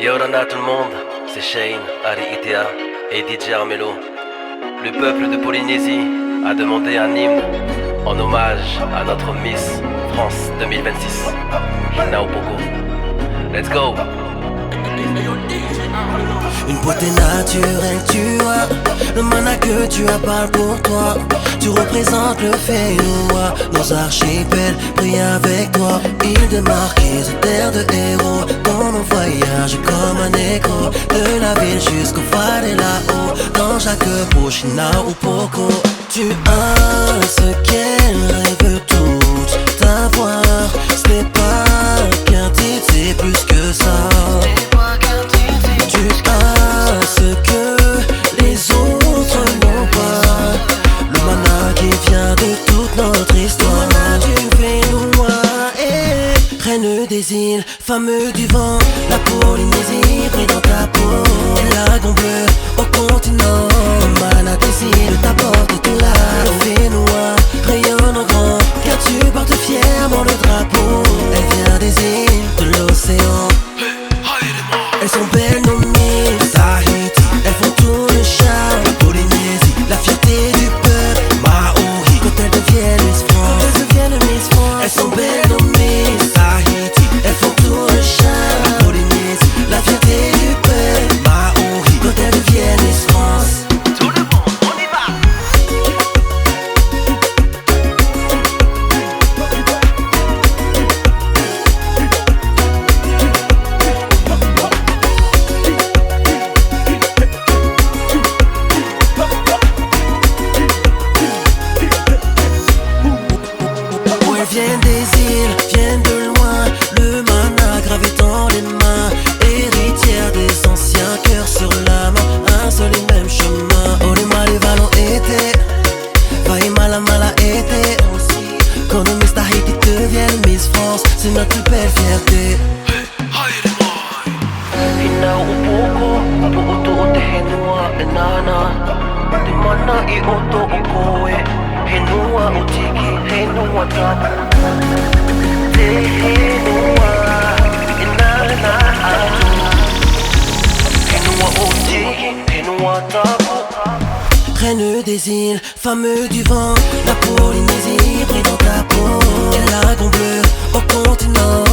Yorana tout le monde, c'est Shane, Ari Itea et DJ Armello. Le peuple de Polynésie a demandé un hymne en hommage à notre Miss France 2026, Hina Opoku. Let's go! Une beauté naturelle tu as, le mana que tu as parle pour toi. Tu représentes le Fénois, nos archipels brillent avec toi. Île de marquise, terre de héros, dans nos voyages comme un écho. De la ville jusqu'au phare et là-haut, dans chaque bouche, Hina Opoku. Tu as ce qu'elle rêve toutes d'avoir. Ce n'est pas qu'un titre, c'est plus que ça. Tu as ce que les autres n'ont pas, le mana qui vient de toute notre histoire. Le mana du Fénois et reine des îles, fameux du vent. La Polynésie brille dans ta peau, et lagon bleu au continent. Le mana des îles t'apporte tout là. Le Fénois rayonne en grand, car tu portes fièrement le drapeau. Elle vient des îles de l'océan. Elles sont belles nos Miss Tahiti, elles font tout le charme. La Polynésie, la fierté du peuple Maori. Quand elles deviennent Miss France, elles sont belles nos Miss Tahiti, elles font tout le charme. La Polynésie, la fierté du peuple Maori. Quand elles deviennent Miss France. Tout le monde, on y va! Viennent des îles, viennent de loin, le mana gravé dans les mains, héritière des anciens cœurs sur la main, un seul et même chemin. Oh les Malival ont été, Vaimala Mala été aussi. Quand nos Miss Tahiti deviennent Miss France, c'est notre plus belle fierté. Hina Opoku, pu'utu o te henua e nana. Te mana I oto o koe, henua o tiki, henua tapu. Te henua e nana atu. Henua o tiki, henua tapu. Reine des îles, fameux du vent. La Polynésie brille dans ta peau, et lagon bleu au continent.